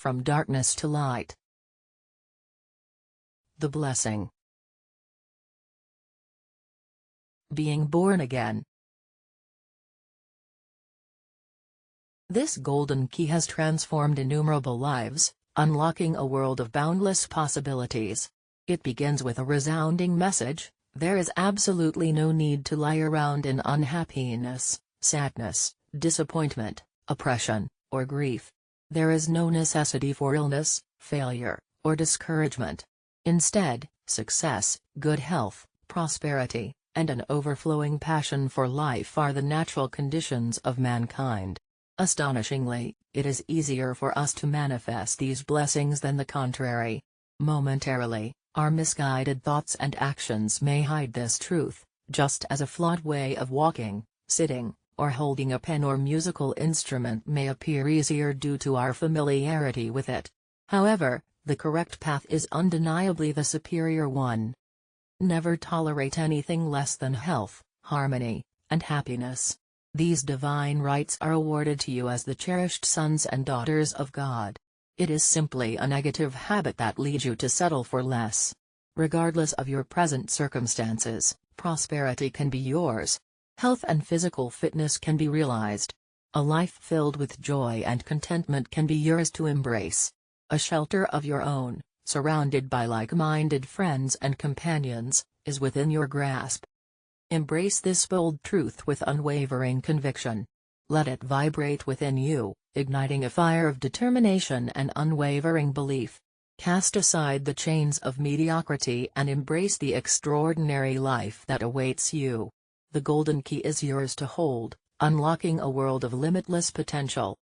from darkness to light. The blessing. Being born again. This golden key has transformed innumerable lives, unlocking a world of boundless possibilities. It begins with a resounding message: there is absolutely no need to lie around in unhappiness, sadness, disappointment, oppression, or grief. There is no necessity for illness, failure, or discouragement. Instead, success, good health, prosperity, and an overflowing passion for life are the natural conditions of mankind. Astonishingly, it is easier for us to manifest these blessings than the contrary. Momentarily, our misguided thoughts and actions may hide this truth, just as a flawed way of walking, sitting, or holding a pen or musical instrument may appear easier due to our familiarity with it. However, the correct path is undeniably the superior one. Never tolerate anything less than health, harmony, and happiness. These divine rights are awarded to you as the cherished sons and daughters of God. It is simply a negative habit that leads you to settle for less. Regardless of your present circumstances, prosperity can be yours. Health and physical fitness can be realized. A life filled with joy and contentment can be yours to embrace. A shelter of your own, surrounded by like-minded friends and companions, is within your grasp. Embrace this bold truth with unwavering conviction. Let it vibrate within you, igniting a fire of determination and unwavering belief. Cast aside the chains of mediocrity and embrace the extraordinary life that awaits you. The golden key is yours to hold, unlocking a world of limitless potential.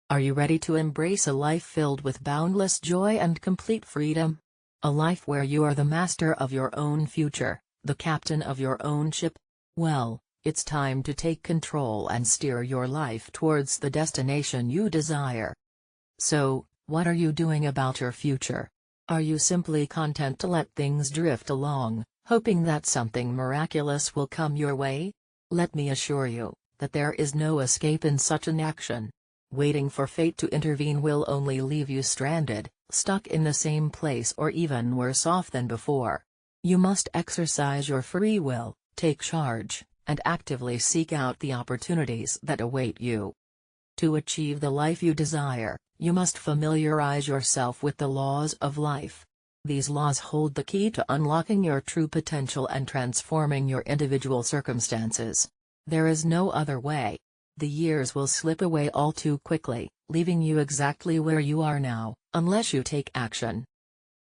Are you ready to embrace a life filled with boundless joy and complete freedom? A life where you are the master of your own future, the captain of your own ship? Well, it's time to take control and steer your life towards the destination you desire. So, what are you doing about your future? Are you simply content to let things drift along, hoping that something miraculous will come your way? Let me assure you, that there is no escape in such an action. Waiting for fate to intervene will only leave you stranded, stuck in the same place or even worse off than before. You must exercise your free will, take charge, and actively seek out the opportunities that await you. To achieve the life you desire, you must familiarize yourself with the laws of life. These laws hold the key to unlocking your true potential and transforming your individual circumstances. There is no other way. The years will slip away all too quickly, leaving you exactly where you are now, unless you take action.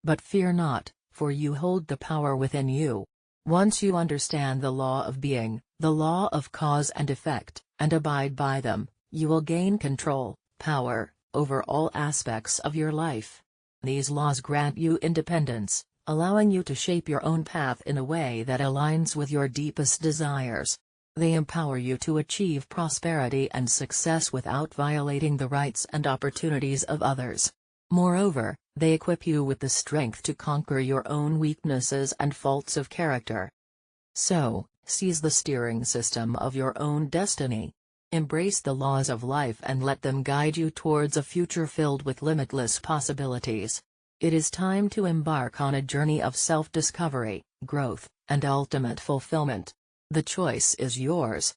But fear not, for you hold the power within you. Once you understand the law of being, the law of cause and effect, and abide by them, you will gain control, power, over all aspects of your life. These laws grant you independence, allowing you to shape your own path in a way that aligns with your deepest desires. They empower you to achieve prosperity and success without violating the rights and opportunities of others. Moreover, they equip you with the strength to conquer your own weaknesses and faults of character. So, seize the steering system of your own destiny. Embrace the laws of life and let them guide you towards a future filled with limitless possibilities. It is time to embark on a journey of self-discovery, growth, and ultimate fulfillment. The choice is yours.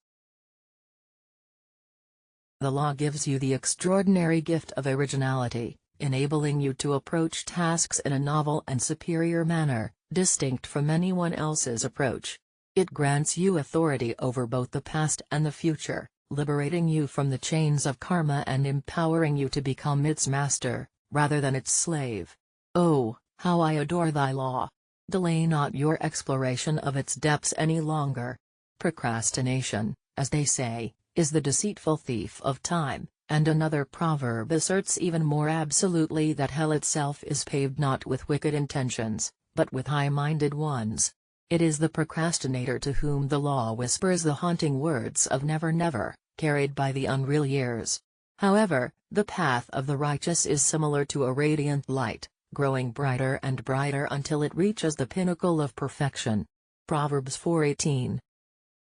The law gives you the extraordinary gift of originality, enabling you to approach tasks in a novel and superior manner, distinct from anyone else's approach. It grants you authority over both the past and the future, liberating you from the chains of karma and empowering you to become its master, rather than its slave. Oh, how I adore thy law! Delay not your exploration of its depths any longer. Procrastination, as they say, is the deceitful thief of time, and another proverb asserts even more absolutely that hell itself is paved not with wicked intentions, but with high-minded ones. It is the procrastinator to whom the law whispers the haunting words of never never, carried by the unreal years. However, the path of the righteous is similar to a radiant light, growing brighter and brighter until it reaches the pinnacle of perfection. Proverbs 4:18.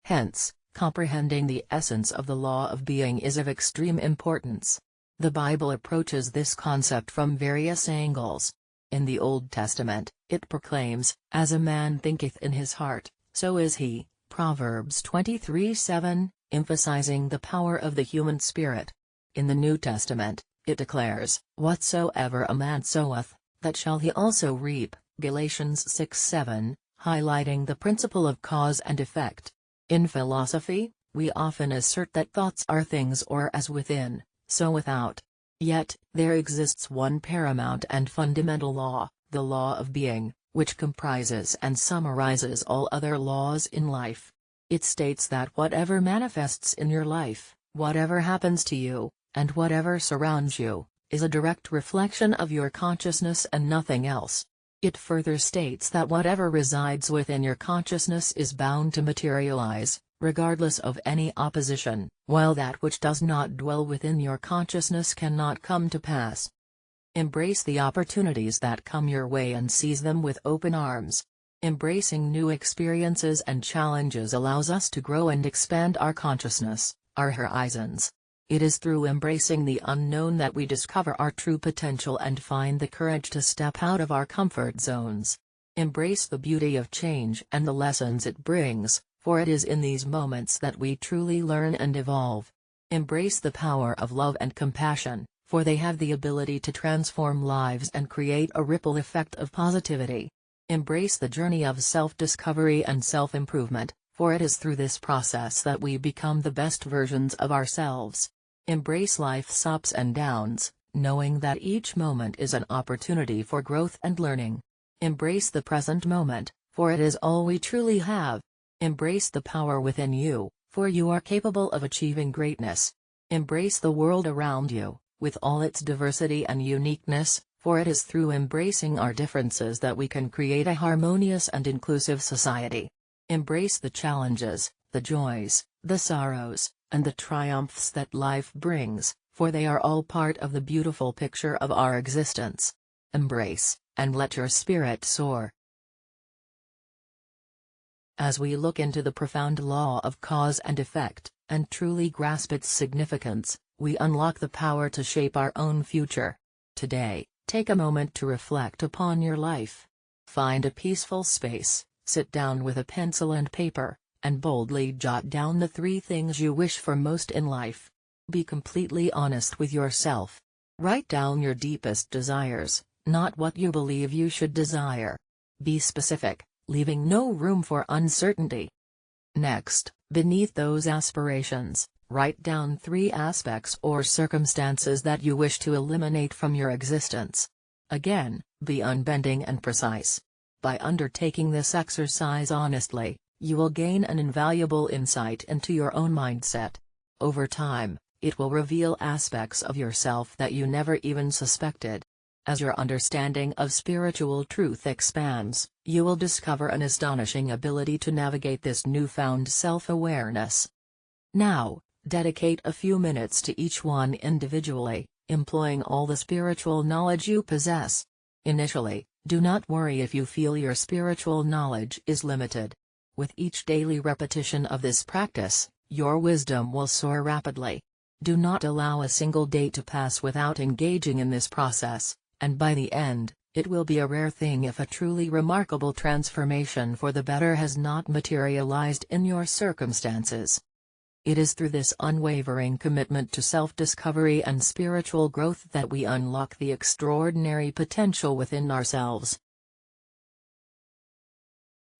Hence, comprehending the essence of the law of being is of extreme importance. The Bible approaches this concept from various angles. In the Old Testament, it proclaims, "As a man thinketh in his heart, so is he," Proverbs 23:7, emphasizing the power of the human spirit. In the New Testament, it declares, "Whatsoever a man soweth, that shall he also reap," Galatians 6:7, highlighting the principle of cause and effect. In philosophy, we often assert that thoughts are things or as within, so without. Yet, there exists one paramount and fundamental law, the law of being, which comprises and summarizes all other laws in life. It states that whatever manifests in your life, whatever happens to you, and whatever surrounds you, is a direct reflection of your consciousness and nothing else. It further states that whatever resides within your consciousness is bound to materialize, regardless of any opposition, while that which does not dwell within your consciousness cannot come to pass. Embrace the opportunities that come your way and seize them with open arms. Embracing new experiences and challenges allows us to grow and expand our consciousness, our horizons. It is through embracing the unknown that we discover our true potential and find the courage to step out of our comfort zones. Embrace the beauty of change and the lessons it brings, for it is in these moments that we truly learn and evolve. Embrace the power of love and compassion, for they have the ability to transform lives and create a ripple effect of positivity. Embrace the journey of self-discovery and self-improvement, for it is through this process that we become the best versions of ourselves. Embrace life's ups and downs, knowing that each moment is an opportunity for growth and learning. Embrace the present moment, for it is all we truly have. Embrace the power within you, for you are capable of achieving greatness. Embrace the world around you, with all its diversity and uniqueness, for it is through embracing our differences that we can create a harmonious and inclusive society. Embrace the challenges, the joys, the sorrows, and the triumphs that life brings, for they are all part of the beautiful picture of our existence. Embrace, and let your spirit soar. As we look into the profound law of cause and effect, and truly grasp its significance, we unlock the power to shape our own future. Today, take a moment to reflect upon your life. Find a peaceful space, sit down with a pencil and paper, and boldly jot down the 3 things you wish for most in life. Be completely honest with yourself. Write down your deepest desires, not what you believe you should desire. Be specific, leaving no room for uncertainty. Next, beneath those aspirations, write down 3 aspects or circumstances that you wish to eliminate from your existence. Again, be unbending and precise. By undertaking this exercise honestly, you will gain an invaluable insight into your own mindset. Over time, it will reveal aspects of yourself that you never even suspected. As your understanding of spiritual truth expands, you will discover an astonishing ability to navigate this newfound self-awareness. Now, dedicate a few minutes to each one individually, employing all the spiritual knowledge you possess. Initially, do not worry if you feel your spiritual knowledge is limited. With each daily repetition of this practice, your wisdom will soar rapidly. Do not allow a single day to pass without engaging in this process, and by the end, it will be a rare thing if a truly remarkable transformation for the better has not materialized in your circumstances. It is through this unwavering commitment to self-discovery and spiritual growth that we unlock the extraordinary potential within ourselves.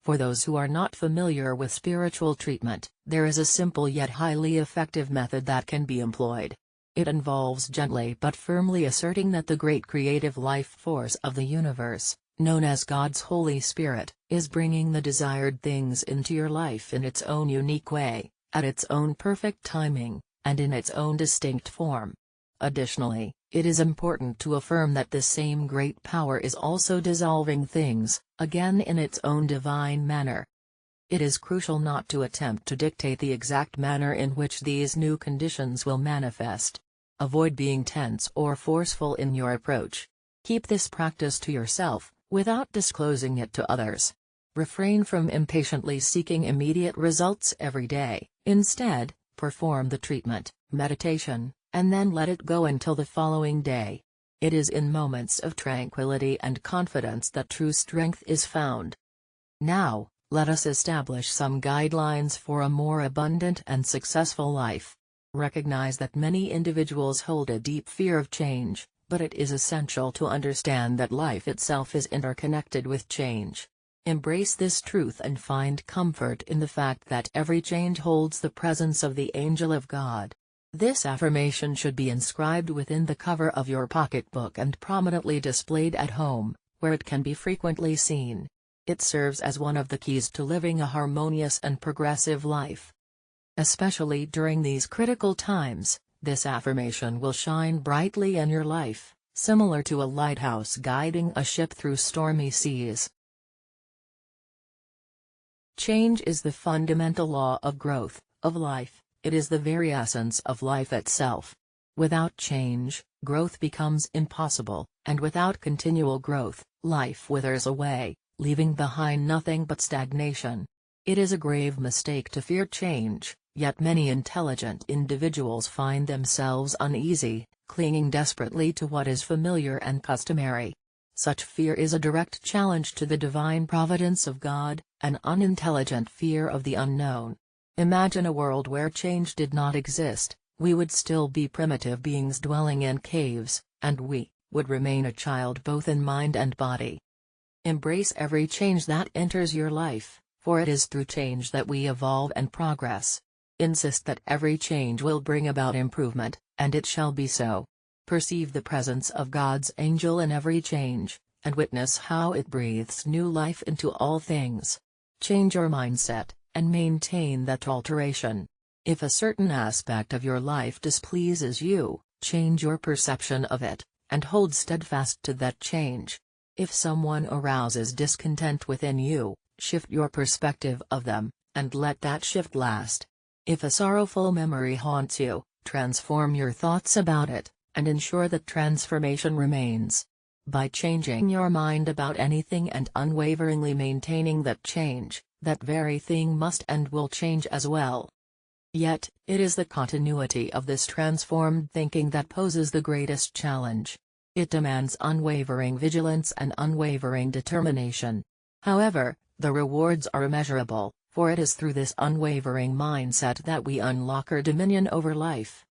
For those who are not familiar with spiritual treatment, there is a simple yet highly effective method that can be employed. It involves gently but firmly asserting that the great creative life force of the universe, known as God's Holy Spirit, is bringing the desired things into your life in its own unique way, at its own perfect timing, and in its own distinct form. Additionally, it is important to affirm that this same great power is also dissolving things, again in its own divine manner. It is crucial not to attempt to dictate the exact manner in which these new conditions will manifest. Avoid being tense or forceful in your approach. Keep this practice to yourself, without disclosing it to others. Refrain from impatiently seeking immediate results every day. Instead, perform the treatment, meditation, and then let it go until the following day. It is in moments of tranquility and confidence that true strength is found. Now, let us establish some guidelines for a more abundant and successful life. Recognize that many individuals hold a deep fear of change, but it is essential to understand that life itself is interconnected with change. Embrace this truth and find comfort in the fact that every change holds the presence of the angel of God. This affirmation should be inscribed within the cover of your pocketbook and prominently displayed at home, where it can be frequently seen. It serves as one of the keys to living a harmonious and progressive life. Especially during these critical times, this affirmation will shine brightly in your life, similar to a lighthouse guiding a ship through stormy seas. Change is the fundamental law of growth, of life. It is the very essence of life itself. Without change, growth becomes impossible, and without continual growth, life withers away, leaving behind nothing but stagnation. It is a grave mistake to fear change, yet many intelligent individuals find themselves uneasy, clinging desperately to what is familiar and customary. Such fear is a direct challenge to the divine providence of God, an unintelligent fear of the unknown. Imagine a world where change did not exist. We would still be primitive beings dwelling in caves, and we would remain a child both in mind and body. Embrace every change that enters your life, for it is through change that we evolve and progress. Insist that every change will bring about improvement, and it shall be so. Perceive the presence of God's angel in every change, and witness how it breathes new life into all things. Change your mindset, and maintain that alteration. If a certain aspect of your life displeases you, change your perception of it, and hold steadfast to that change. If someone arouses discontent within you, shift your perspective of them, and let that shift last. If a sorrowful memory haunts you, transform your thoughts about it, and ensure that transformation remains. By changing your mind about anything and unwaveringly maintaining that change, that very thing must and will change as well. Yet, it is the continuity of this transformed thinking that poses the greatest challenge. It demands unwavering vigilance and unwavering determination. However, the rewards are immeasurable, for it is through this unwavering mindset that we unlock our dominion over life.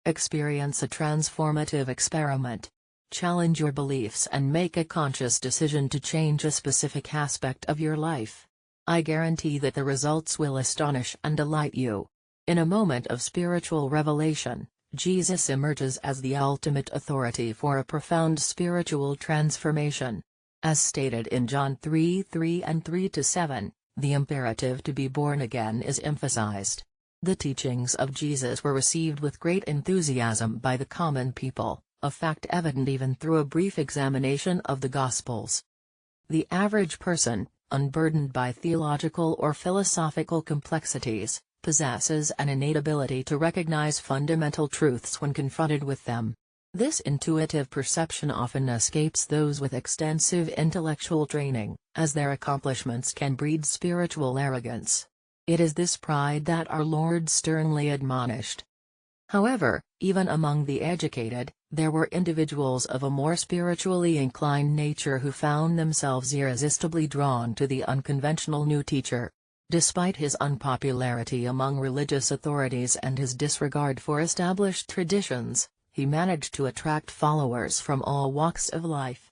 Experience a transformative experiment. Challenge your beliefs and make a conscious decision to change a specific aspect of your life. I guarantee that the results will astonish and delight you. In a moment of spiritual revelation, Jesus emerges as the ultimate authority for a profound spiritual transformation. As stated in John 3:3 and 3-7, the imperative to be born again is emphasized. The teachings of Jesus were received with great enthusiasm by the common people, a fact evident even through a brief examination of the Gospels. The average person, unburdened by theological or philosophical complexities, possesses an innate ability to recognize fundamental truths when confronted with them. This intuitive perception often escapes those with extensive intellectual training, as their accomplishments can breed spiritual arrogance. It is this pride that our Lord sternly admonished. However, even among the educated, there were individuals of a more spiritually inclined nature who found themselves irresistibly drawn to the unconventional new teacher. Despite his unpopularity among religious authorities and his disregard for established traditions, he managed to attract followers from all walks of life.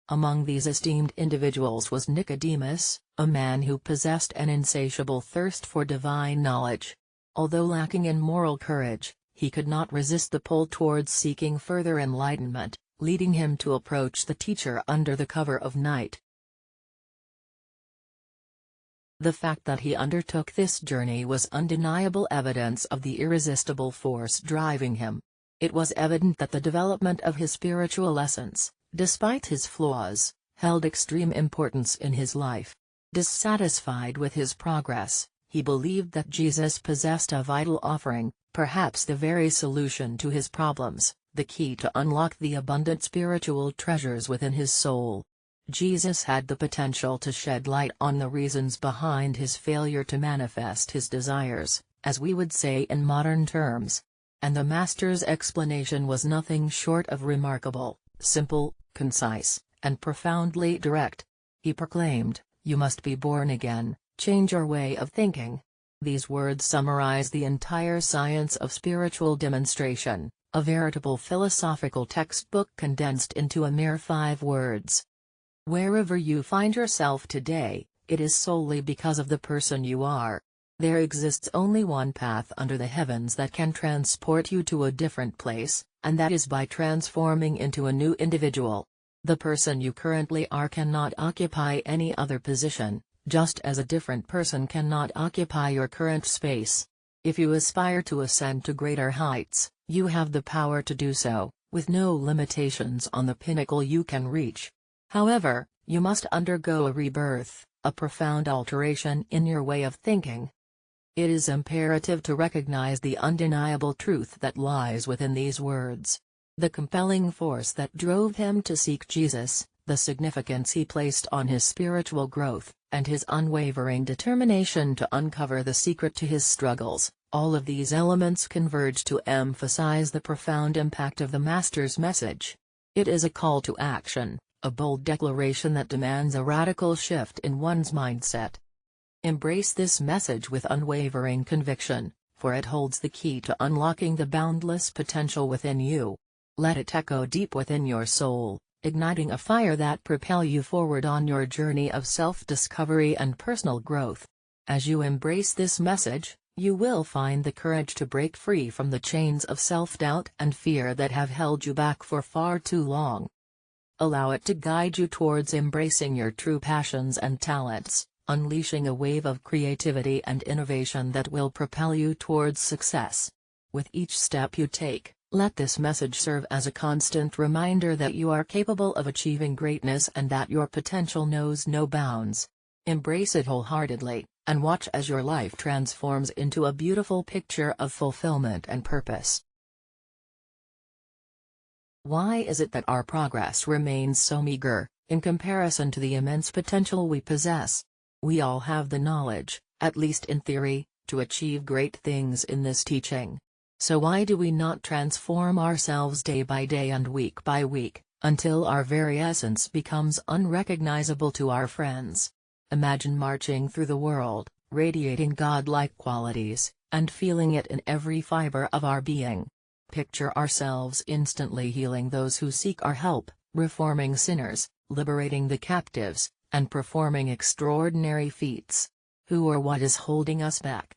Among these esteemed individuals was Nicodemus, a man who possessed an insatiable thirst for divine knowledge. Although lacking in moral courage, he could not resist the pull towards seeking further enlightenment, leading him to approach the teacher under the cover of night. The fact that he undertook this journey was undeniable evidence of the irresistible force driving him. It was evident that the development of his spiritual essence, despite his flaws, held extreme importance in his life. Dissatisfied with his progress, he believed that Jesus possessed a vital offering, perhaps the very solution to his problems, the key to unlock the abundant spiritual treasures within his soul. Jesus had the potential to shed light on the reasons behind his failure to manifest his desires, as we would say in modern terms. And the Master's explanation was nothing short of remarkable, simple, concise, and profoundly direct. He proclaimed, "You must be born again, change your way of thinking." These words summarize the entire science of spiritual demonstration, a veritable philosophical textbook condensed into a mere 5 words. Wherever you find yourself today, it is solely because of the person you are. There exists only one path under the heavens that can transport you to a different place, and that is by transforming into a new individual. The person you currently are cannot occupy any other position, just as a different person cannot occupy your current space. If you aspire to ascend to greater heights, you have the power to do so, with no limitations on the pinnacle you can reach. However, you must undergo a rebirth, a profound alteration in your way of thinking. It is imperative to recognize the undeniable truth that lies within these words. The compelling force that drove him to seek Jesus, the significance he placed on his spiritual growth, and his unwavering determination to uncover the secret to his struggles, all of these elements converge to emphasize the profound impact of the Master's message. It is a call to action, a bold declaration that demands a radical shift in one's mindset. Embrace this message with unwavering conviction, for it holds the key to unlocking the boundless potential within you. Let it echo deep within your soul, igniting a fire that propels you forward on your journey of self-discovery and personal growth. As you embrace this message, you will find the courage to break free from the chains of self-doubt and fear that have held you back for far too long. Allow it to guide you towards embracing your true passions and talents, unleashing a wave of creativity and innovation that will propel you towards success. With each step you take, let this message serve as a constant reminder that you are capable of achieving greatness and that your potential knows no bounds. Embrace it wholeheartedly, and watch as your life transforms into a beautiful picture of fulfillment and purpose. Why is it that our progress remains so meager, in comparison to the immense potential we possess? We all have the knowledge, at least in theory, to achieve great things in this teaching. So why do we not transform ourselves day by day and week by week, until our very essence becomes unrecognizable to our friends? Imagine marching through the world, radiating God-like qualities, and feeling it in every fiber of our being. Picture ourselves instantly healing those who seek our help, reforming sinners, liberating the captives, and performing extraordinary feats. Who or what is holding us back?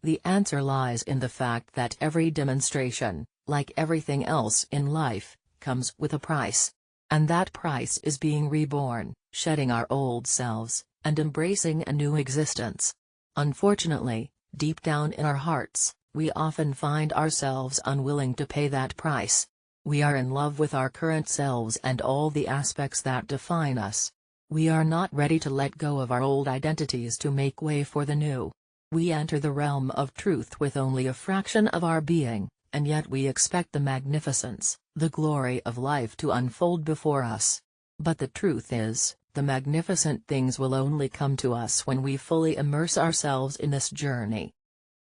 The answer lies in the fact that every demonstration, like everything else in life, comes with a price. And that price is being reborn, shedding our old selves, and embracing a new existence. Unfortunately, deep down in our hearts, we often find ourselves unwilling to pay that price. We are in love with our current selves and all the aspects that define us. We are not ready to let go of our old identities to make way for the new. We enter the realm of truth with only a fraction of our being, and yet we expect the magnificence, the glory of life to unfold before us. But the truth is, the magnificent things will only come to us when we fully immerse ourselves in this journey.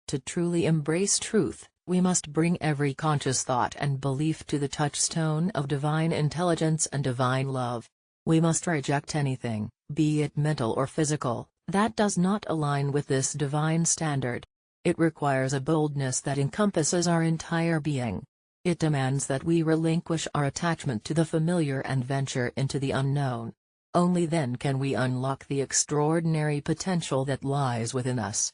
To truly embrace truth, we must bring every conscious thought and belief to the touchstone of divine intelligence and divine love. We must reject anything, be it mental or physical, that does not align with this divine standard. It requires a boldness that encompasses our entire being. It demands that we relinquish our attachment to the familiar and venture into the unknown. Only then can we unlock the extraordinary potential that lies within us.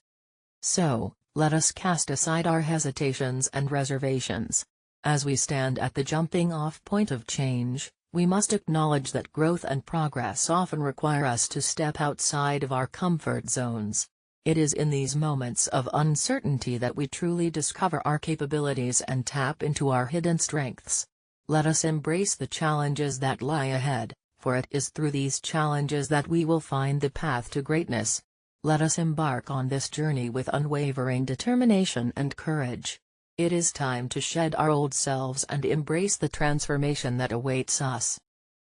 So, let us cast aside our hesitations and reservations. As we stand at the jumping-off point of change, we must acknowledge that growth and progress often require us to step outside of our comfort zones. It is in these moments of uncertainty that we truly discover our capabilities and tap into our hidden strengths. Let us embrace the challenges that lie ahead, for it is through these challenges that we will find the path to greatness. Let us embark on this journey with unwavering determination and courage. It is time to shed our old selves and embrace the transformation that awaits us.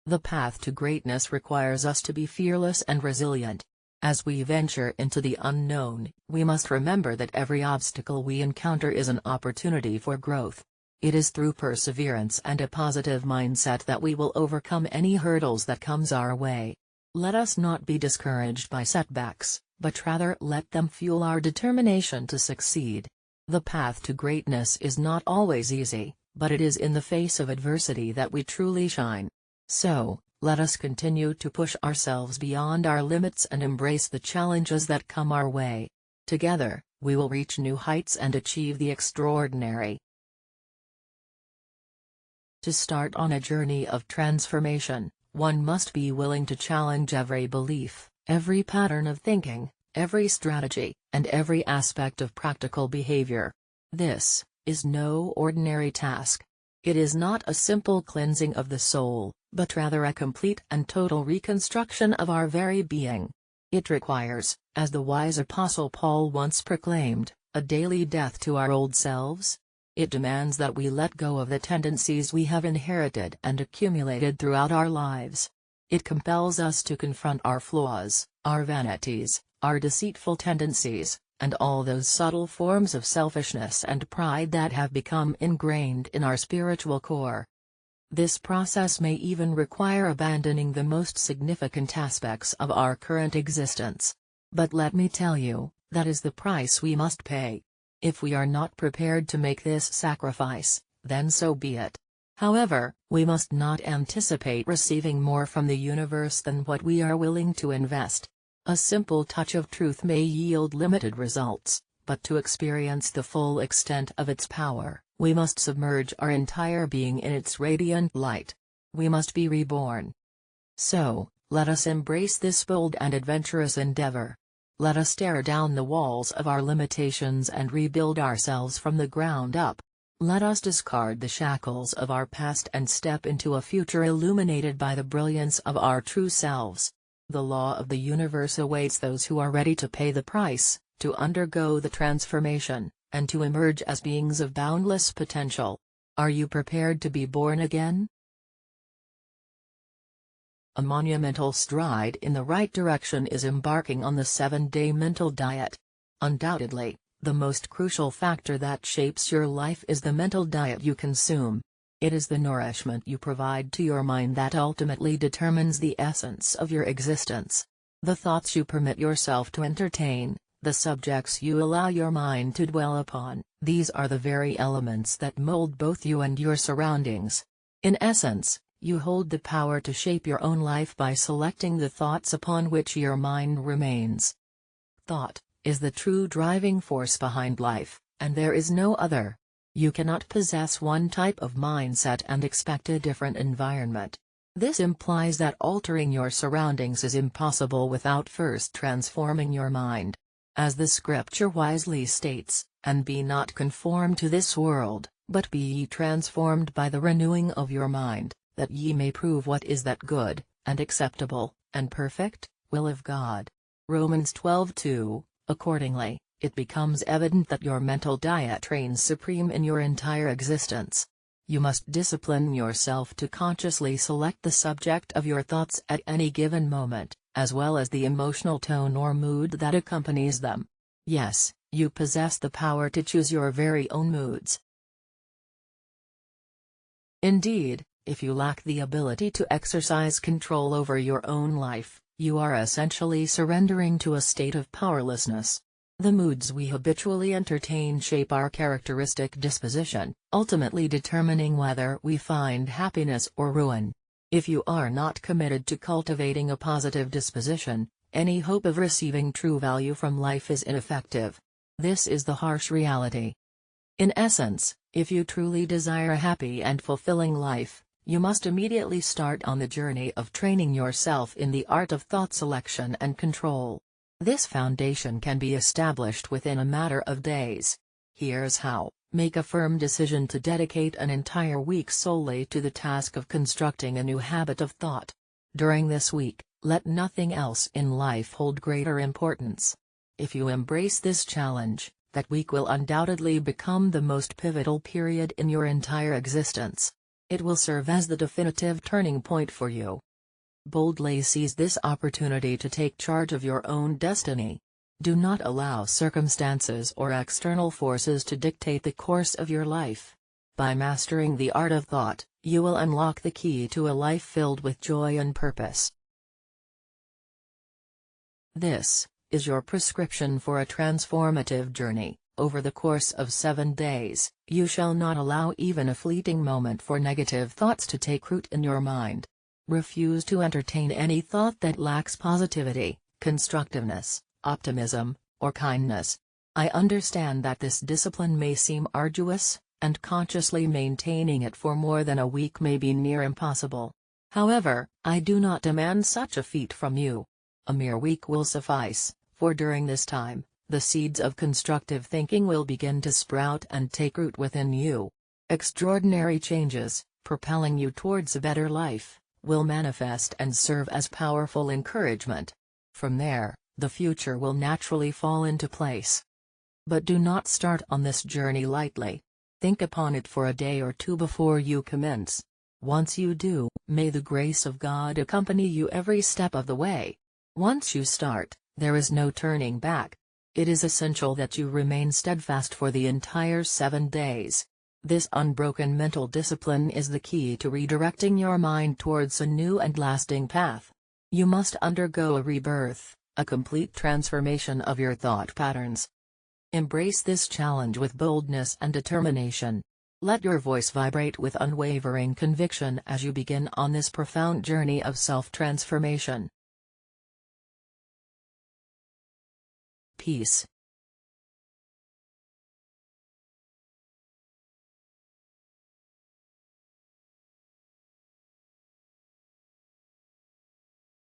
The path to greatness requires us to be fearless and resilient. As we venture into the unknown, we must remember that every obstacle we encounter is an opportunity for growth. It is through perseverance and a positive mindset that we will overcome any hurdles that comes our way. Let us not be discouraged by setbacks, but rather let them fuel our determination to succeed. The path to greatness is not always easy, but it is in the face of adversity that we truly shine. So, let us continue to push ourselves beyond our limits and embrace the challenges that come our way. Together, we will reach new heights and achieve the extraordinary. To start on a journey of transformation, one must be willing to challenge every belief, every pattern of thinking, every strategy, and every aspect of practical behavior. This is no ordinary task. It is not a simple cleansing of the soul, but rather a complete and total reconstruction of our very being. It requires, as the wise Apostle Paul once proclaimed, a daily death to our old selves. It demands that we let go of the tendencies we have inherited and accumulated throughout our lives. It compels us to confront our flaws, our vanities, our deceitful tendencies, and all those subtle forms of selfishness and pride that have become ingrained in our spiritual core. This process may even require abandoning the most significant aspects of our current existence. But let me tell you, that is the price we must pay. If we are not prepared to make this sacrifice, then so be it. However, we must not anticipate receiving more from the universe than what we are willing to invest. A simple touch of truth may yield limited results, but to experience the full extent of its power, we must submerge our entire being in its radiant light. We must be reborn. So, let us embrace this bold and adventurous endeavor. Let us tear down the walls of our limitations and rebuild ourselves from the ground up. Let us discard the shackles of our past and step into a future illuminated by the brilliance of our true selves. The law of the universe awaits those who are ready to pay the price, to undergo the transformation, and to emerge as beings of boundless potential. Are you prepared to be born again? A monumental stride in the right direction is embarking on the 7-day mental diet. Undoubtedly, the most crucial factor that shapes your life is the mental diet you consume. It is the nourishment you provide to your mind that ultimately determines the essence of your existence. The thoughts you permit yourself to entertain, the subjects you allow your mind to dwell upon, these are the very elements that mold both you and your surroundings. In essence, you hold the power to shape your own life by selecting the thoughts upon which your mind remains. Thought is the true driving force behind life, and there is no other. You cannot possess one type of mindset and expect a different environment. This implies that altering your surroundings is impossible without first transforming your mind. As the scripture wisely states, "And be not conformed to this world, but be ye transformed by the renewing of your mind, that ye may prove what is that good, and acceptable, and perfect will of God." Romans 12:2. Accordingly, it becomes evident that your mental diet reigns supreme in your entire existence. You must discipline yourself to consciously select the subject of your thoughts at any given moment, as well as the emotional tone or mood that accompanies them. Yes, you possess the power to choose your very own moods. Indeed, if you lack the ability to exercise control over your own life, you are essentially surrendering to a state of powerlessness. The moods we habitually entertain shape our characteristic disposition, ultimately determining whether we find happiness or ruin. If you are not committed to cultivating a positive disposition, any hope of receiving true value from life is ineffective. This is the harsh reality. In essence, if you truly desire a happy and fulfilling life, you must immediately start on the journey of training yourself in the art of thought selection and control. This foundation can be established within a matter of days. Here's how: make a firm decision to dedicate an entire week solely to the task of constructing a new habit of thought. During this week, let nothing else in life hold greater importance. If you embrace this challenge, that week will undoubtedly become the most pivotal period in your entire existence. It will serve as the definitive turning point for you. Boldly seize this opportunity to take charge of your own destiny. Do not allow circumstances or external forces to dictate the course of your life. By mastering the art of thought, you will unlock the key to a life filled with joy and purpose. This is your prescription for a transformative journey. Over the course of 7 days, you shall not allow even a fleeting moment for negative thoughts to take root in your mind. Refuse to entertain any thought that lacks positivity, constructiveness, optimism, or kindness. I understand that this discipline may seem arduous, and consciously maintaining it for more than a week may be near impossible. However, I do not demand such a feat from you. A mere week will suffice, for during this time, the seeds of constructive thinking will begin to sprout and take root within you. Extraordinary changes, propelling you towards a better life, will manifest and serve as powerful encouragement. From there, the future will naturally fall into place. But do not start on this journey lightly. Think upon it for a day or two before you commence. Once you do, may the grace of God accompany you every step of the way. Once you start, there is no turning back. It is essential that you remain steadfast for the entire 7 days. This unbroken mental discipline is the key to redirecting your mind towards a new and lasting path. You must undergo a rebirth, a complete transformation of your thought patterns. Embrace this challenge with boldness and determination. Let your voice vibrate with unwavering conviction as you begin on this profound journey of self-transformation. Peace.